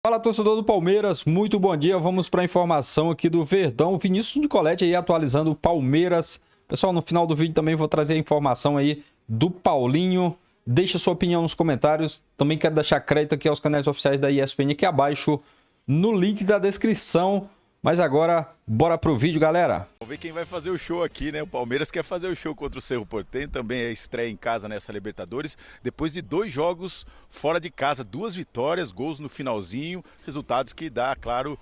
Fala, torcedor do Palmeiras, muito bom dia. Vamos para a informação aqui do Verdão. Vinícius Nicoletti aí atualizando o Palmeiras. Pessoal, no final do vídeo também vou trazer a informação aí do Paulinho. Deixa sua opinião nos comentários. Também quero deixar crédito aqui aos canais oficiais da ESPN aqui abaixo no link da descrição. Mas agora, bora pro vídeo, galera. Vamos ver quem vai fazer o show aqui, né? O Palmeiras quer fazer o show contra o Cerro Porteño, também é estreia em casa nessa Libertadores. Depois de 2 jogos fora de casa, 2 vitórias, gols no finalzinho, resultados que dá, claro,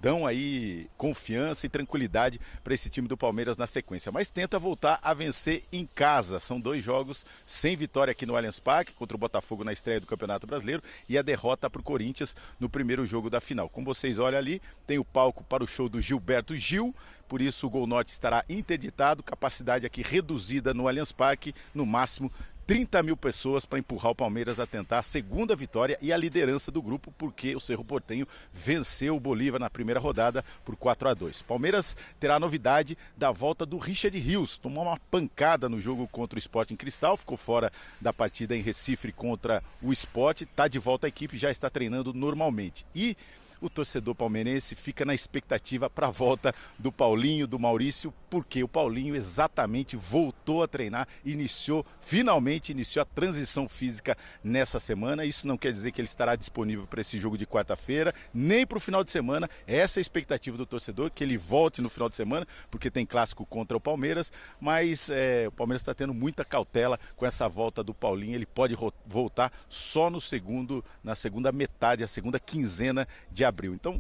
dão aí confiança e tranquilidade para esse time do Palmeiras na sequência. Mas tenta voltar a vencer em casa. São 2 jogos sem vitória aqui no Allianz Parque, contra o Botafogo na estreia do Campeonato Brasileiro e a derrota para o Corinthians no primeiro jogo da final. Como vocês olham ali, tem o palco para o show do Gilberto Gil, por isso o Gol Norte estará interditado, capacidade aqui reduzida no Allianz Parque, no máximo 30 mil pessoas para empurrar o Palmeiras a tentar a segunda vitória e a liderança do grupo, porque o Cerro Porteño venceu o Bolívar na primeira rodada por 4-2. Palmeiras terá a novidade da volta do Richard Rios, tomou uma pancada no jogo contra o Sporting Cristal, ficou fora da partida em Recife contra o Sport, está de volta à equipe, já está treinando normalmente. E o torcedor palmeirense fica na expectativa para a volta do Paulinho, do Maurício, porque o Paulinho exatamente voltou a treinar, finalmente iniciou a transição física nessa semana. Isso não quer dizer que ele estará disponível para esse jogo de quarta-feira, nem para o final de semana. Essa é a expectativa do torcedor, que ele volte no final de semana, porque tem clássico contra o Palmeiras, mas o Palmeiras está tendo muita cautela com essa volta do Paulinho. Ele pode voltar só na segunda metade, a segunda quinzena de abril. Então,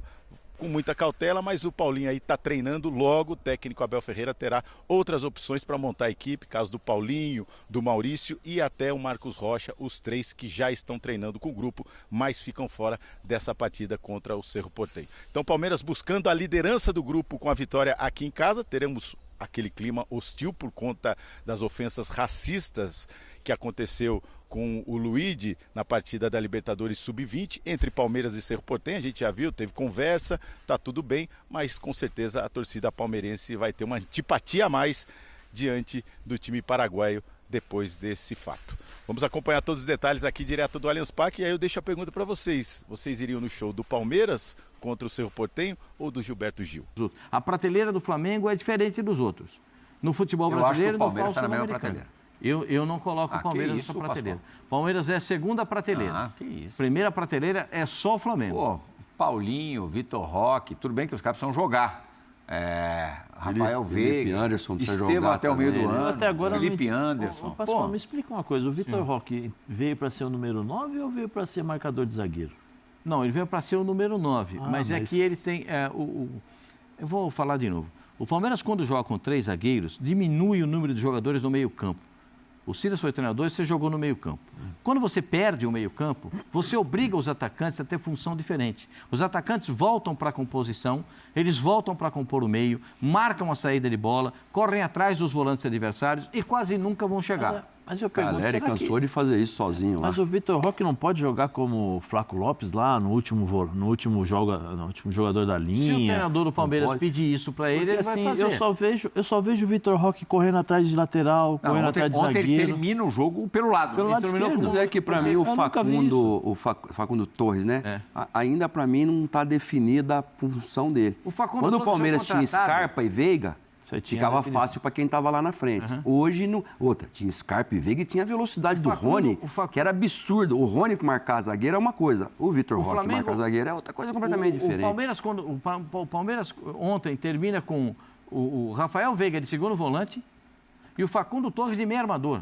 com muita cautela, mas o Paulinho aí está treinando. Logo, o técnico Abel Ferreira terá outras opções para montar a equipe, caso do Paulinho, do Maurício e até o Marcos Rocha, os 3 que já estão treinando com o grupo, mas ficam fora dessa partida contra o Cerro Porteño. Então, Palmeiras buscando a liderança do grupo com a vitória aqui em casa. Teremos aquele clima hostil por conta das ofensas racistas que aconteceu com o Luigi na partida da Libertadores Sub-20 entre Palmeiras e Cerro Porteño. A gente já viu, teve conversa, tá tudo bem, mas com certeza a torcida palmeirense vai ter uma antipatia a mais diante do time paraguaio depois desse fato. Vamos acompanhar todos os detalhes aqui direto do Allianz Parque e aí eu deixo a pergunta para vocês. Vocês iriam no show do Palmeiras contra o Cerro Porteño ou do Gilberto Gil? A prateleira do Flamengo é diferente dos outros. No futebol brasileiro, eu acho que o Palmeiras está na mesma prateleira. Eu não coloco o Palmeiras nessa prateleira. Pastor? Palmeiras é a segunda prateleira. Que isso. Primeira prateleira é só o Flamengo. Pô, Paulinho, Vitor Roque, tudo bem que os caras precisam jogar. Rafael Veiga, Felipe Anderson precisa Estevão jogar até o meio do também, né? ano, Até agora Felipe Anderson. Pascoal, me explica uma coisa, o Vitor Roque veio para ser o número 9 ou veio para ser marcador de zagueiro? Não, ele veio para ser o número 9, mas é que ele tem... eu vou falar de novo. O Palmeiras, quando joga com 3 zagueiros, diminui o número de jogadores no meio-campo. O Silas foi treinador e você jogou no meio-campo. Quando você perde o meio-campo, você obriga os atacantes a ter função diferente. Os atacantes voltam para a composição, eles voltam para compor o meio, marcam a saída de bola, correm atrás dos volantes adversários e quase nunca vão chegar. Mas eu pergunto, Caleri cansou de fazer isso sozinho. Mas o Vitor Roque não pode jogar como o Flaco Lopes lá no último jogador da linha? Se o treinador do Palmeiras pedir isso para ele, ele vai fazer. Eu só vejo o Vitor Roque correndo atrás de lateral, correndo atrás de zagueiro. Ontem ele termina o jogo pelo lado. Pelo lado esquerdo. Mas é que para mim o Facundo Torres, né? Ainda para mim não está definida a função dele. Quando o Palmeiras tinha Scarpa e Veiga, ficava fácil para quem estava lá na frente. Hoje, tinha Scarpa e Veiga e tinha a velocidade do Rony, que era absurdo. O Rony marcar zagueiro é uma coisa, o Vitor Roque marcar zagueiro é outra coisa completamente diferente. O Palmeiras ontem termina com o Rafael Veiga de segundo volante e o Facundo Torres de meio armador.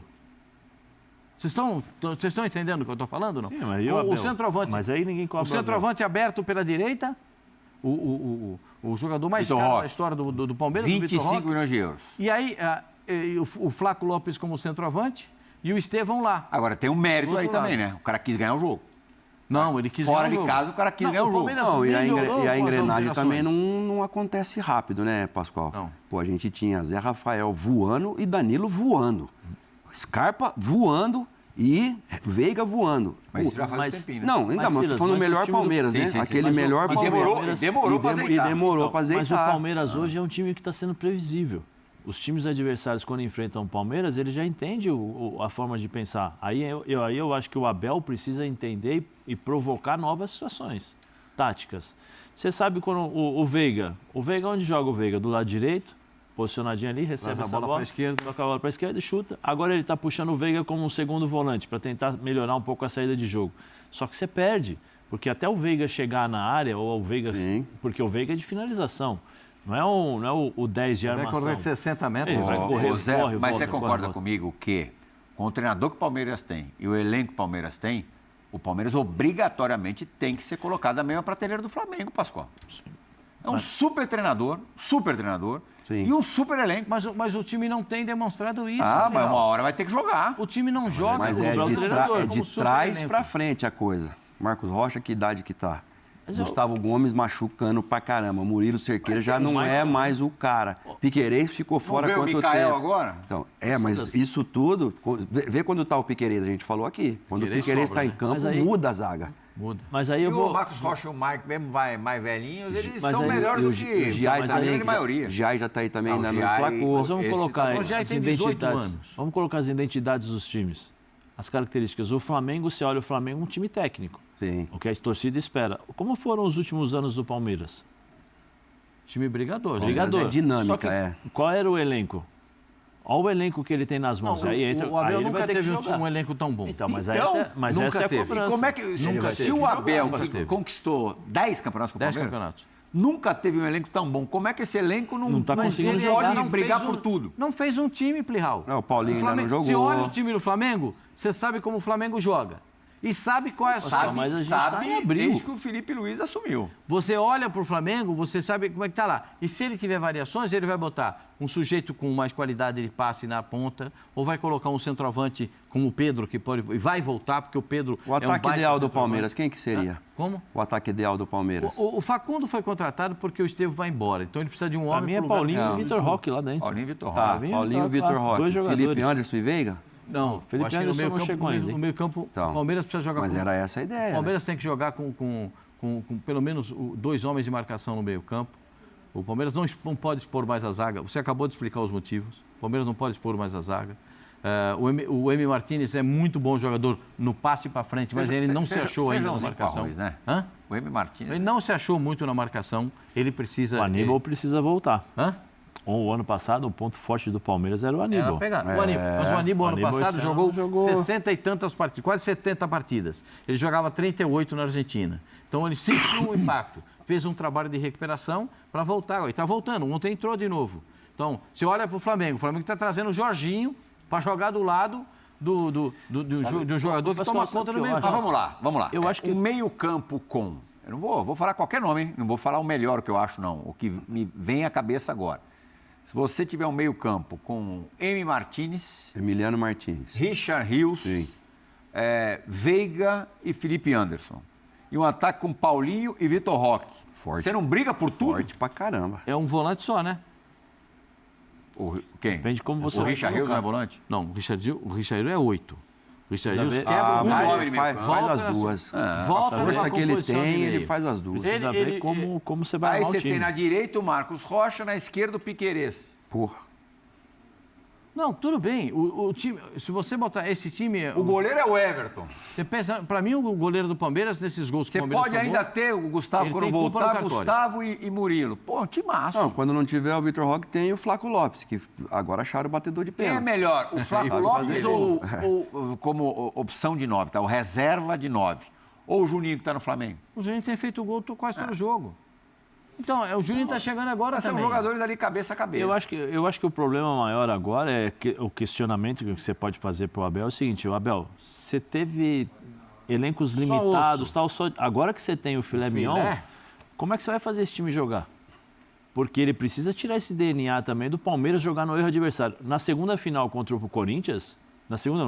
Vocês estão entendendo o que eu estou falando, não? Sim, mas o centroavante. Mas aí ninguém cobra. O centroavante aberto pela direita. O jogador mais caro da história do Palmeiras, 25 milhões de euros. E aí, o Flaco Lopes como centroavante e o Estevão lá. Agora, tem um mérito aí também, né? O cara quis ganhar o jogo. Não, ele quis ganhar o jogo. Fora de casa, o cara quis ganhar o jogo. Não, e a engrenagem também não acontece rápido, né, Pascoal? Não. Pô, a gente tinha Zé Rafael voando e Danilo voando. Scarpa voando e Veiga voando. Mas isso já faz um tempinho, né? Não, ainda mais, tô falando o melhor Palmeiras, né? Aquele melhor Palmeiras. Demorou para azeitar. E demorou para azeitar. Mas o Palmeiras hoje é um time que está sendo previsível. Os times adversários, quando enfrentam o Palmeiras, ele já entende a forma de pensar. Aí eu acho que o Abel precisa entender e provocar novas situações. táticas. Você sabe quando o Veiga, onde joga o Veiga? Do lado direito, posicionadinho ali, recebe essa bola para a esquerda, toca a bola para a esquerda e chuta. Agora ele está puxando o Veiga como um segundo volante para tentar melhorar um pouco a saída de jogo. Só que você perde, porque até o Veiga chegar na área, ou o Veiga, porque o Veiga é de finalização. Não é o 10 de armação. Vai correr 60 metros. Ele vai correr, Zé, corre, mas volta, você concorda volta. comigo que, com o treinador que o Palmeiras tem e o elenco que o Palmeiras tem, o Palmeiras obrigatoriamente tem que ser colocado na mesma prateleira do Flamengo, Pascoal. É um super treinador, e um super elenco. Mas o time não tem demonstrado isso. Mas uma hora vai ter que jogar. O time não joga. Mas é de trás para frente a coisa. Marcos Rocha, que idade que tá? Gustavo Gomes machucando pra caramba. Murilo Cerqueira já não é mais o cara. Piquerez ficou fora quanto tempo? O Micael agora? Então, mas isso tudo... Vê quando tá o Piquerez, a gente falou aqui. Quando o Piquerez tá em campo, muda a zaga. Muda. Mas aí eu vou... o Marcos Rocha e o Mike, mesmo mais velhinhos, eles são aí, melhores do que o Giai a também, grande maioria. O Giai já tá aí também, ainda não Giai, placou. Mas vamos colocar O Giai as tem 18 identidades. anos. Vamos colocar as identidades dos times. As características. O Flamengo, você olha o Flamengo, um time técnico. Sim. O que a torcida espera. Como foram os últimos anos do Palmeiras? Time brigador. Brigador. É dinâmica, Só que, qual era o elenco? Olha o elenco que ele tem nas mãos. Não, aí entra, o Abel aí nunca teve um elenco tão bom. Então, mas nunca essa é a teve. cobrança. E como é que... Se o Abel conquistou 10 campeonatos com o 10 Palmeiras, campeonatos. nunca teve um elenco tão bom. Como é que esse elenco não tá conseguindo pode jogar, brigar por tudo? Não fez um time, Plihal. O Paulinho ainda não jogou. Se olha o time do Flamengo, você sabe como o Flamengo joga. E sabe qual é a sua... Mas a gente tá em abril. Desde que o Felipe Luiz assumiu. Você olha para o Flamengo, você sabe como é que tá lá. E se ele tiver variações, ele vai botar um sujeito com mais qualidade de passe na ponta, ou vai colocar um centroavante como o Pedro, que pode e vai voltar, porque o Pedro O ataque ideal do Palmeiras, quem que seria? Como? O ataque ideal do Palmeiras. O Facundo foi contratado porque o Estevão vai embora. Então ele precisa de um homem... Pra mim é Paulinho e Vitor Roque lá dentro. Paulinho e Vitor Tá, Roque. Paulinho e Vitor Roque. Dois jogadores. Felipe Anderson e Veiga? Não, Felipe acho que Anderson não chegou ainda, hein? No meio campo, Então, o Palmeiras precisa jogar mas era essa a ideia. O Palmeiras tem que jogar com pelo menos 2 homens de marcação no meio campo. O Palmeiras não pode expor mais a zaga. Você acabou de explicar os motivos. O Palmeiras não pode expor mais a zaga. O Emi Martínez é muito bom jogador no passe para frente, mas ele não se achou ainda na marcação. Arroz, né? O Emi Martínez. Ele não se achou muito na marcação. Ele precisa... O Aníbal precisa voltar. Hã? O ano passado, o ponto forte do Palmeiras era o Aníbal. Mas o Aníbal, ano passado, jogou 60 e tantas partidas, quase 70 partidas. Ele jogava 38 na Argentina. Então, ele sentiu o impacto. Fez um trabalho de recuperação para voltar. Ele está voltando. Ontem entrou de novo. Então, você olha para o Flamengo está trazendo o Jorginho para jogar do lado de um jogador que toma conta do meio campo. Vamos lá. Eu acho que o meio campo com... Eu não vou falar qualquer nome, hein? Não vou falar o melhor que eu acho, não. O que me vem à cabeça agora. Se você tiver um meio campo com Emi Martínez... Emiliano Martínez. Richard Rios, Veiga e Felipe Anderson. E um ataque com Paulinho e Vitor Roque. Forte. Você não briga por tudo? Forte pra caramba. É um volante só, né? Quem? Depende de como você... O Richard Rios não é volante? Não, o Richard Rios é 8. O Richard Rios Precisa quebra faz as duas. Volta A força que ele tem, ele faz as duas. Precisa ver como você vai Aí armar o você time. tem na direita o Marcos Rocha, na esquerda o Piquerez. Porra. Não, tudo bem. O time, se você botar esse time... O goleiro é o Everton. Você pensa, para mim, o goleiro do Palmeiras, nesses gols que o Você Palmeiras pode ainda ter o Gustavo ele quando tem culpa no voltar, cartório. Gustavo e Murilo. Pô, timaço. Não, quando não tiver o Vitor Roque, tem o Flaco Lopes, que agora acharam o batedor de Quem é pênalti. melhor, o Flaco Sabe Lopes fazer ou como opção de 9, tá? O reserva de 9. Ou o Juninho que está no Flamengo? O Juninho tem feito gol quase todo jogo. Então, o Juninho está chegando agora São também. jogadores ali cabeça a cabeça. Eu acho que o problema maior agora é que o questionamento que você pode fazer para o Abel é o seguinte: Abel, você teve elencos limitados, agora que você tem o filé mignon, como é que você vai fazer esse time jogar? Porque ele precisa tirar esse DNA também do Palmeiras jogar no erro adversário. Na segunda final contra o Corinthians,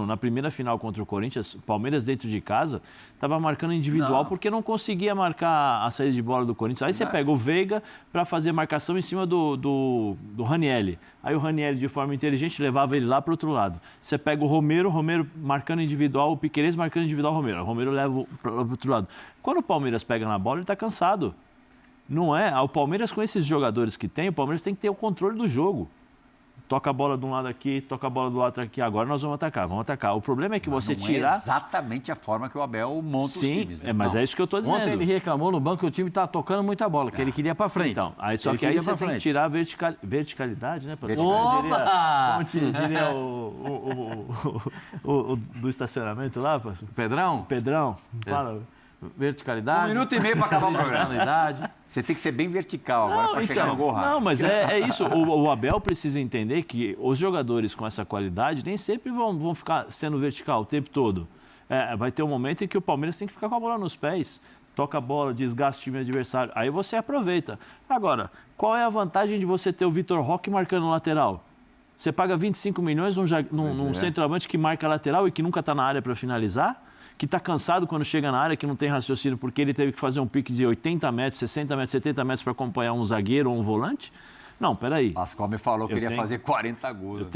na primeira final contra o Corinthians, o Palmeiras dentro de casa estava marcando individual porque não conseguia marcar a saída de bola do Corinthians. Aí você pega o Veiga para fazer marcação em cima do Ranieri. Aí o Ranieri, de forma inteligente, levava ele lá para o outro lado. Você pega o Romero marcando individual, o Piquerez marcando individual o Romero leva para o outro lado. Quando o Palmeiras pega na bola, ele está cansado. Não é? O Palmeiras, com esses jogadores que tem, o Palmeiras tem que ter o controle do jogo. toca a bola de um lado aqui, toca a bola do outro aqui, agora nós vamos atacar. O problema é que você tirar... é exatamente a forma que o Abel monta os times. Né? Mas é isso que eu estou dizendo. Ontem ele reclamou no banco que o time estava tocando muita bola, que ele queria para frente. Então, só que aí você tem que tirar a verticalidade, né, pastor? Opa! Como diria o do estacionamento lá, pastor? Pedrão, fala... Verticalidade. 1 minuto e meio para acabar o programa. Você tem que ser bem vertical agora para chegar no gol rápido. Não, mas é isso. O Abel precisa entender que os jogadores com essa qualidade nem sempre vão ficar sendo vertical o tempo todo. Vai ter um momento em que o Palmeiras tem que ficar com a bola nos pés. Toca a bola, desgasta o time adversário. Aí você aproveita. Agora, qual é a vantagem de você ter o Vitor Roque marcando o lateral? Você paga 25 milhões num centroavante que marca lateral e que nunca está na área para finalizar? Que está cansado quando chega na área, que não tem raciocínio, porque ele teve que fazer um pique de 80 metros, 60 metros, 70 metros para acompanhar um zagueiro ou um volante? Não, peraí. Pascoal me falou que queria fazer 40 gols.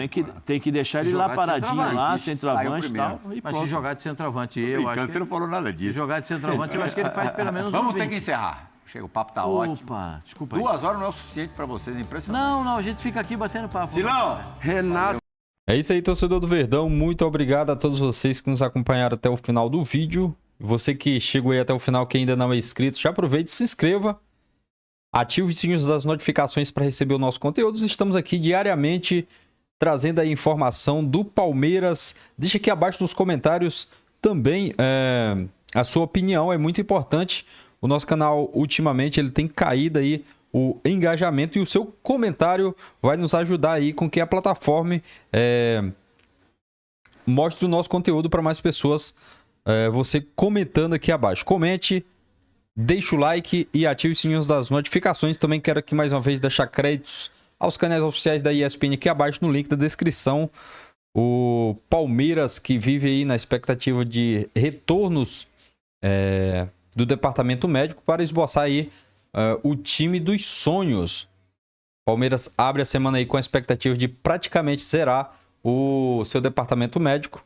Tem que deixar ele lá paradinho, lá, centroavante e tal. Mas se jogar de centroavante, eu acho que... Você não falou nada disso. Jogar de centroavante, eu acho que ele faz pelo menos Vamos ter que encerrar. Chega, o papo tá ótimo. Desculpa aí. 2 horas não é o suficiente para vocês, é impressionante. Não, a gente fica aqui batendo papo. Silão! Renato. É isso aí, torcedor do Verdão. Muito obrigado a todos vocês que nos acompanharam até o final do vídeo. Você que chegou aí até o final, que ainda não é inscrito, já aproveite e se inscreva. Ative os sininhos das notificações para receber o nosso conteúdo. Estamos aqui diariamente trazendo a informação do Palmeiras. Deixa aqui abaixo nos comentários também a sua opinião. É muito importante. O nosso canal, ultimamente, ele tem caído aí o engajamento, e o seu comentário vai nos ajudar aí com que a plataforma mostre o nosso conteúdo para mais pessoas. Você comentando aqui abaixo. Comente, deixe o like e ative os sininhos das notificações. Também quero aqui mais uma vez deixar créditos aos canais oficiais da ESPN aqui abaixo no link da descrição. O Palmeiras, que vive aí na expectativa de retornos do departamento médico para esboçar aí o time dos sonhos. Palmeiras abre a semana aí com a expectativa de praticamente zerar o seu departamento médico.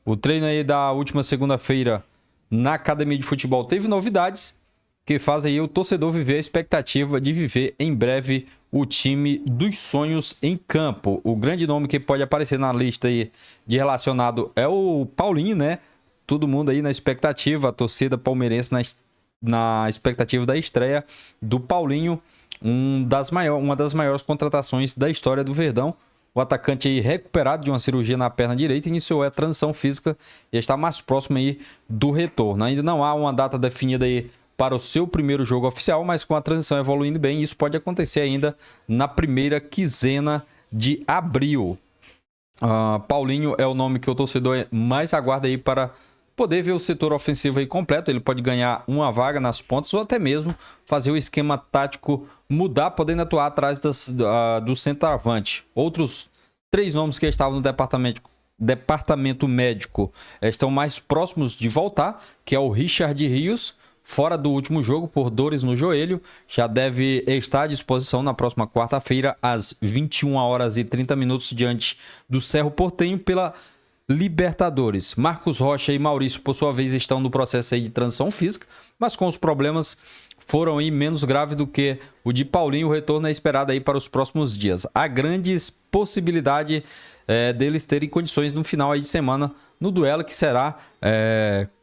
O treino aí da última segunda-feira na academia de futebol teve novidades que fazem aí o torcedor viver a expectativa de viver em breve o time dos sonhos em campo. O grande nome que pode aparecer na lista aí de relacionado é o Paulinho, né? Todo mundo aí na expectativa, a torcida palmeirense na expectativa da estreia do Paulinho, uma das maiores contratações da história do Verdão. O atacante aí recuperado de uma cirurgia na perna direita iniciou a transição física e está mais próximo aí do retorno. Ainda não há uma data definida aí para o seu primeiro jogo oficial, mas com a transição evoluindo bem, isso pode acontecer ainda na primeira quinzena de abril. Paulinho é o nome que o torcedor mais aguarda aí para poder ver o setor ofensivo aí completo. Ele pode ganhar uma vaga nas pontas ou até mesmo fazer o esquema tático mudar, podendo atuar atrás do centroavante. Outros 3 nomes que estavam no departamento médico estão mais próximos de voltar, que é o Richard Rios, fora do último jogo por dores no joelho. Já deve estar à disposição na próxima quarta-feira, às 21h30, diante do Cerro Porteño pela Libertadores. Marcos Rocha e Maurício, por sua vez, estão no processo aí de transição física, mas com os problemas foram aí menos graves do que o de Paulinho. O retorno é esperado aí para os próximos dias. Há grandes possibilidade deles terem condições no final aí de semana no duelo que será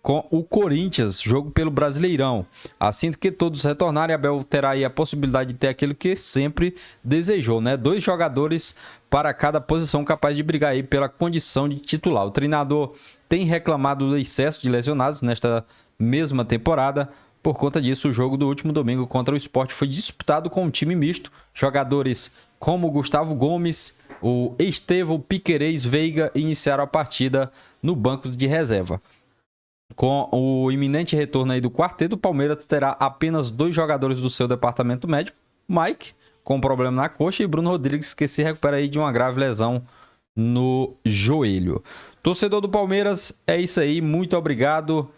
com o Corinthians, jogo pelo Brasileirão. Assim que todos retornarem, Abel terá aí a possibilidade de ter aquilo que sempre desejou, né? 2 jogadores para cada posição capaz de brigar aí pela condição de titular. O treinador tem reclamado do excesso de lesionados nesta mesma temporada. Por conta disso, o jogo do último domingo contra o Sport foi disputado com um time misto. Jogadores como Gustavo Gomes, o Estevão Piquerez Veiga iniciaram a partida no banco de reserva. Com o iminente retorno aí do quarteto, o Palmeiras terá apenas 2 jogadores do seu departamento médico. Mike, com problema na coxa, e Bruno Rodrigues, que se recupera aí de uma grave lesão no joelho. Torcedor do Palmeiras, é isso aí. Muito obrigado.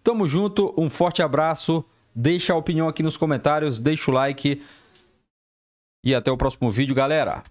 Tamo junto. Um forte abraço. Deixa a opinião aqui nos comentários. Deixa o like. E até o próximo vídeo, galera.